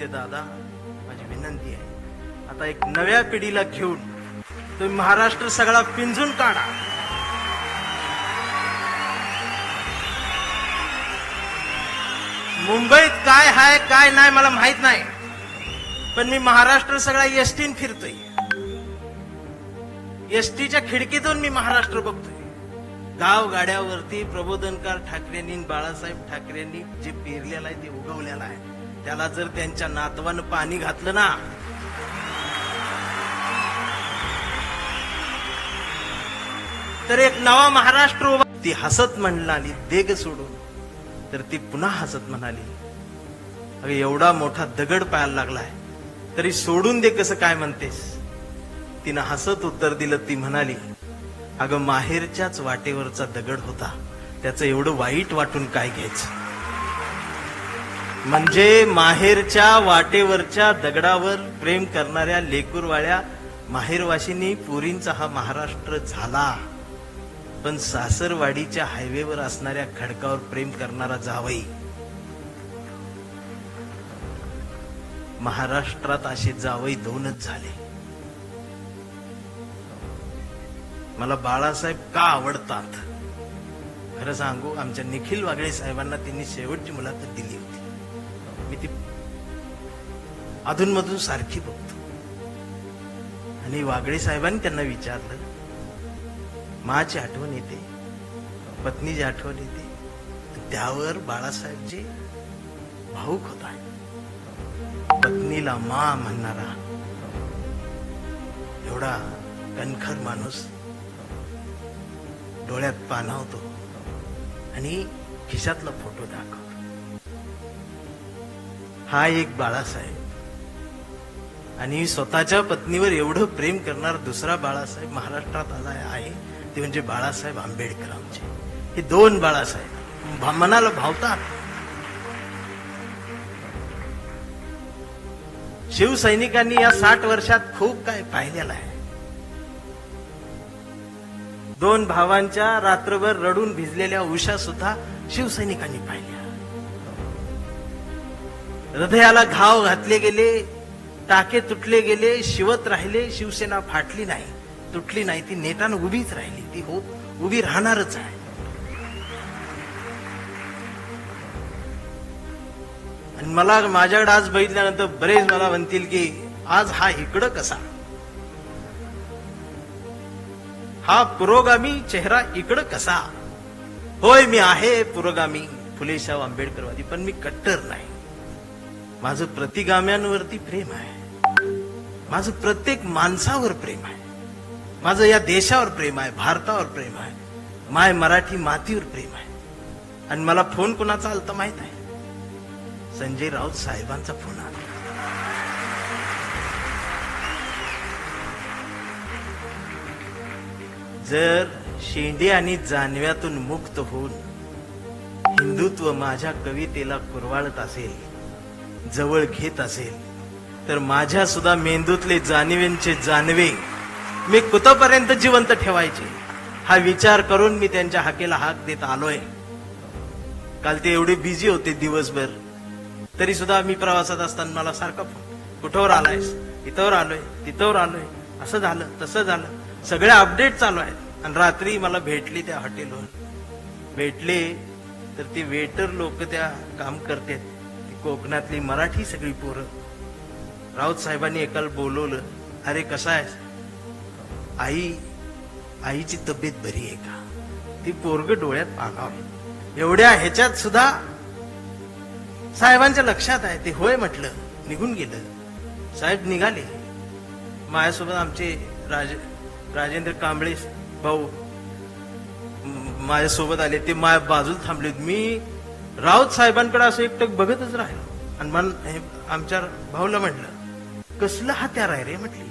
आदित्य दादा, माझी विनंती आहे, आता एक नव्या पिढीला घेऊन तुम्ही महाराष्ट्र सगळा पिंजून काढा. मुंबईत काय हाय काय नाही मला माहित नाही, पण मी महाराष्ट्र सगळा एसटीन फिरतोय. एसटीच्या खिडकीतून मी महाराष्ट्र बघतोय. गाव गाड्यावरती प्रबोधनकार ठाकरेंनी, बाळासाहेब ठाकरेंनी जे पेरलेलं आहे ते उगवलेलं आहे. त्याला जर त्यांच्या नातवानं पाणी घातलं ना, तर एक नवा महाराष्ट्र उभा. ती हसत म्हणाली देग सोडून, तर ती पुन्हा हसत म्हणाली, अगं एवढा मोठा दगड पायाला लागलाय तरी सोडून दे कसं काय म्हणतेस. तिनं हसत उत्तर दिलं. ती म्हणाली, अगं माहेरच्याच वाटेवरचा दगड होता, त्याचं एवढं वाईट वाटून काय घ्यायचं. म्हणजे माहेरच्या वाटेवरच्या दगडावर प्रेम करणाऱ्या लेकूरवाळ्या माहेरवाशींनी पुरींचा हा महाराष्ट्र झाला, पण सासरवाडीच्या हायवेवर असणाऱ्या खडकावर प्रेम करणारा जावई. महाराष्ट्रात असे जावई दोनच झाले. मला बाळासाहेब का आवडतात खरं सांगू, आमच्या निखिल वागळे साहेबांना त्यांनी शेवटची मुलाखत दिली होती. मी ती अधूनमधून सारखी बघतो. आणि वागळे साहेबांनी त्यांना विचारलं, माची आठवण येते, पत्नीची आठवण येते. त्यावर बाळासाहेबजी भाऊक होता. पत्नीला मा म्हणणारा एवढा कणखर माणूस डोळ्यात पाणावतो आणि खिशातला फोटो दाखवतो. हा एक बाळासाहेब. आणि स्वतःच्या पत्नीवर एवढं प्रेम करणारा दुसरा बाळासाहेब महाराष्ट्रात आला आहे, ते म्हणजे बाळासाहेब आंबेडकर. आमचे हे दोन बाळासाहेब मनाला भावतात. शिवसैनिकांनी या 60 वर्षात खूप काय पाहिलेलं आहे. दोन भावांच्या रात्रभर रडून भिजलेल्या उषा सुद्धा शिवसैनिकांनी पाहिल्या. हृदयाला घाव घातले गेले, टाके तुटले गेले, शिवत राहिले. शिवसेना फाटली नाही, तुटली नाही, ती नेटानं उभीच राहिली. ती उभी राहणारच आहे. आणि मला माझ्याकडे आज बघितल्यानंतर बरेच मला म्हणतील की आज हा इकडं कसा, हा पुरोगामी चेहरा इकडं कसा. होय, मी आहे पुरोगामी, फुलेशाह आंबेडकरवादी, पण मी कट्टर नाही. माझं प्रतिगाम्यांवरती प्रेम आहे. माझं प्रत्येक माणसावर प्रेम आहे. माझं या देशावर प्रेम आहे, भारतावर प्रेम आहे, माय मराठी मातीवर प्रेम आहे. आणि मला फोन कुणाचा आलता माहित आहे? संजय राऊत साहेबांचा फोन आला. जर शेंडे आणि जानव्यातून मुक्त होऊन हिंदुत्व माझ्या कवितेला कुरवाळत असेल, जवळ घेत असेल, तर माझ्या सुद्धा मेंदूतले जाणीवेंचे जानवे मी कुठपर्यंत जिवंत ठेवायचे हा विचार करून मी त्यांच्या हाकेला हाक देत आलोय. काल ते एवढे बिझी होते दिवसभर, तरी सुद्धा मी प्रवासात असताना मला सारखा कुठवर आलायस, इथवर आलोय, तिथवर आलोय, असं झालं तसं झालं, सगळ्या अपडेट चालू आहेत. आणि रात्री मला भेटली त्या हॉटेलवर. भेटले तर ते वेटर लोक त्या काम करतात, ती कोकणातली मराठी सगळी पोरं. राऊत साहेबांनी एकाला बोलवलं, अरे कसा आहेस, आईची तब्येत बरी आहे का. ती पोरग डोळ्यात पाणावं. एवढ्या ह्याच्यात सुद्धा साहेबांच्या लक्षात आहे. ते होय म्हटलं, निघून गेलं. साहेब निघाले. माझ्यासोबत आमचे राजेंद्र कांबळे भाऊ माझ्यासोबत आले. ते माझ्या बाजूला थांबले. मी राऊत साहेबांकडे असं एकटक बघतच राहिलो. आणि आमच्या भाऊला म्हटलं, कसलं हत्यार आहे रे म्हटली.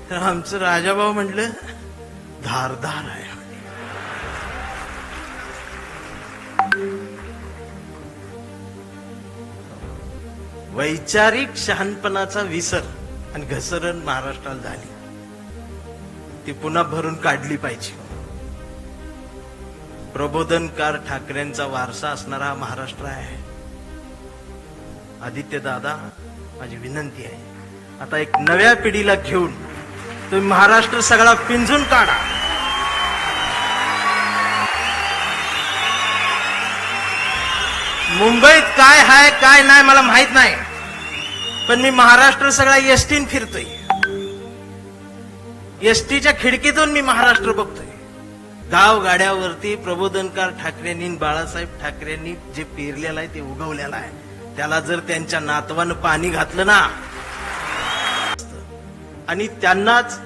तर आमचं राजाभाऊ म्हटलं, धारदार आहे. वैचारिक शहाणपणाचा विसर आणि घसरण महाराष्ट्राला झाली. ती पुन्हा भरून काढली पाहिजे. प्रबोधनकार ठाकरेंचा वारसा असणारा हा महाराष्ट्र आहे. आदित्य दादा, माझी विनंती आहे, आता एक नव्या पिढीला घेऊन तुम्ही महाराष्ट्र सगळा पिंजून काढा. मुंबईत काय हाय काय नाही मला माहित नाही, पण मी महाराष्ट्र सगळा एसटीन फिरतोय. एसटीच्या खिडकीतून मी महाराष्ट्र बघतोय. गाव गाड्यावरती प्रबोधनकार ठाकरेंनी, बाळासाहेब ठाकरेंनी जे पेरलेलं आहे ते उगवलेलं आहे. त्याला जर त्यांच्या नातवानं पाणी घातलं ना, आणि त्यांनाच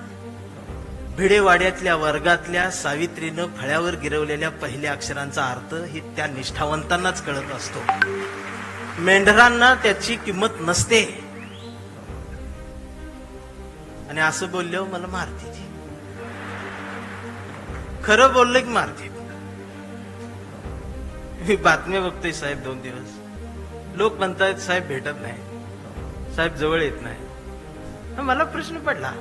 भिडेवाड्यातल्या वर्गातल्या सावित्रीनं फळ्यावर गिरवलेल्या पहिल्या अक्षरांचा अर्थ ही त्या निष्ठावंतांनाच कळत असतो. मेंढरांना त्याची किंमत नसते. आणि असं बोलल्यावर मला मारते ती. खरं बोललं की मारते. मी बातम्या बघतोय साहेब 2 दिवस. लोक म्हणतायत साहेब भेटत नाही, साहेब जवळ येत नाही. मला प्रश्न पडला,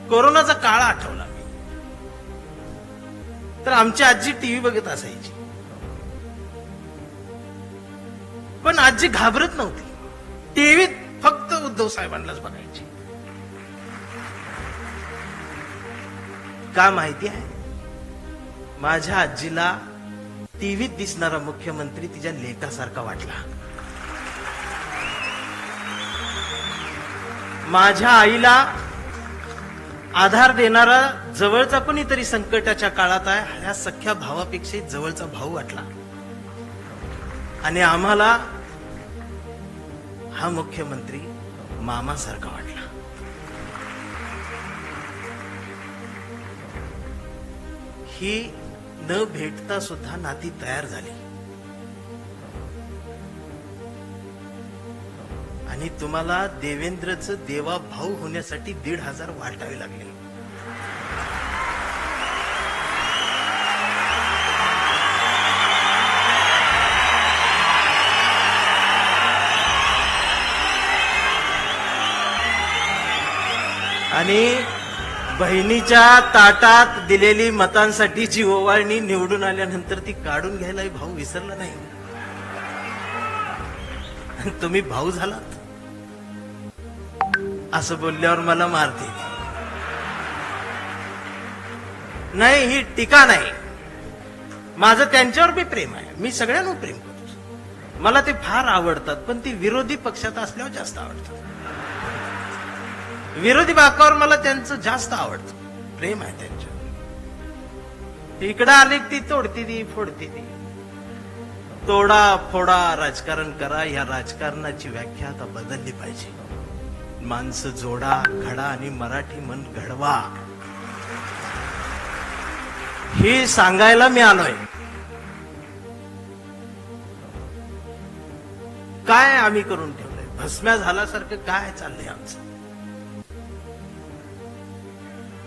कोरोनाचा काळ आठवला मी. तर आमची आजी टीव्ही बघत असायची, पण आजी घाबरत नव्हती. टीव्हीत फक्त उद्धव साहेबांनाच बघायची. का माहिती आहे? माझ्या आजीला टीव्हीत दिसणारा मुख्यमंत्री तिच्या लेकासारखा वाटला. माझ्या आईला आधार देणारा जवळचा कोणीतरी संकटाच्या काळात आहे ह्या सख्या भावापेक्षा जवळचा भाऊ वाटला. आणि आम्हाला हा मुख्यमंत्री मामासारखा वाटला. ही न भेटता सुद्धा नाती तयार झाली. आणि तुम्हाला देवेंद्रचं देवा भाऊ होण्यासाठी 1,500 वाटावे लागले. आणि बहिणीच्या ताटात दिलेली मतांसाठी जी ओवाळणी निवडून आल्यानंतर ती काढून घ्यायला भाऊ विसरला नाही. तुम्ही भाऊ झालात असं बोलल्यावर मला मारते. नाही, ही टीका नाही. माझं त्यांच्यावर बी प्रेम आहे. मी सगळ्यांवर प्रेम करतो. मला ते फार आवडतात, पण ती विरोधी पक्षात असल्यावर जास्त आवडतात. विरोधी बाकावर मला त्यांचं जास्त आवडतं, प्रेम आहे त्यांच्यावर. इकडं आली ती तोडती ती फोडती ती. तोडा फोडा राजकारण करा. या राजकारणाची व्याख्या आता बदलली पाहिजे. माणसं जोडा, घडा आणि मराठी मन घडवा, हे सांगायला मी आलोय. काय आम्ही करून ठेवलंय? भस्म्या झाल्यासारखं काय चाललंय आमचं?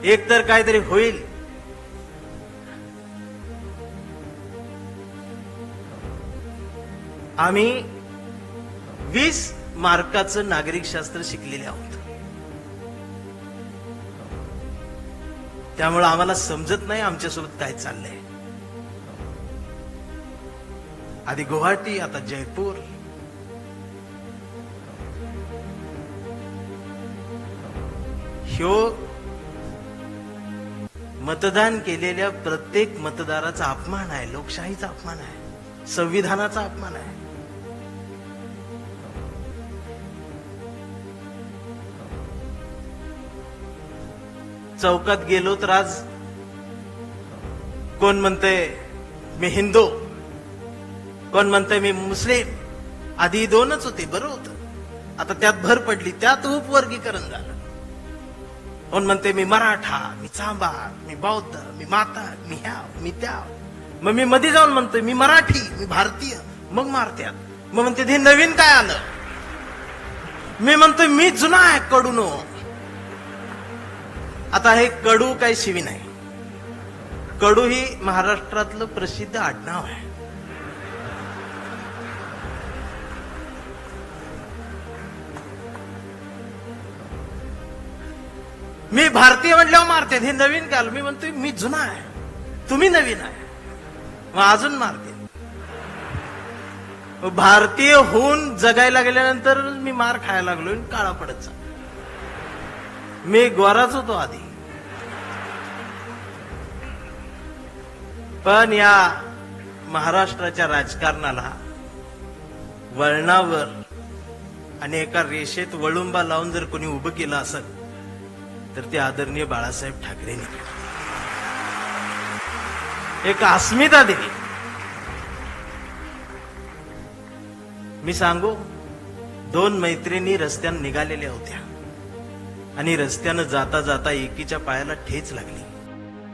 एक तर काहीतरी होईल. आम्ही 20 मार्काचं नागरिकशास्त्र शिकलेले आहोत. त्यामुळे आम्हाला समजत नाही आमच्यासोबत काय चाललंय. आधी गुवाहाटी, आता जयपूर. ह्यो मतदान केलेल्या प्रत्येक मतदाराचा अपमान आहे. लोकशाहीचा अपमान आहे. संविधानाचा अपमान आहे. चौकात गेलो तर आज कोण म्हणतंय मी हिंदू, कोण म्हणतंय मी मुस्लिम. आधी 2च होते, बरं होतं. आता त्यात भर पडली, त्यात उपवर्गीकरण झालं. कोण म्हणते मी मराठा, मी चांभार, मी बौद्ध, मी माता, मी ह्याव, मी त्याव. मग मी मध्ये जाऊन म्हणतोय मी मराठी, मी भारतीय. मग मारत्यात. मग म्हणते हे नवीन काय आलं? मी म्हणतोय मी जुना आहे, कडूनो. आता हे कडू काही शिवी नाही. कडू ही महाराष्ट्रातलं प्रसिद्ध आडनाव आहे. मी भारतीय म्हटल्यावर मारते. हे नवीन काल. मी म्हणतोय मी जुना आहे, तुम्ही नवीन आहे. मग अजून मारते. भारतीय होऊन जगायला गेल्यानंतर मी मार खायला लागलो, काळा पडत जा. मी गोराच होतो आधी, पण या महाराष्ट्राच्या राजकारणाला वळणावर आणि एका रेषेत वळुंबा लावून जर कोणी उभं केलं असेल तर ते आदरणीय बाळासाहेब ठाकरेंनी एक अस्मिता दिली. मी सांगू, 2 मैत्रिणी रस्त्यानं निघालेल्या होत्या आणि रस्त्यानं जाता जाता एकीच्या पायाला ठेच लागली.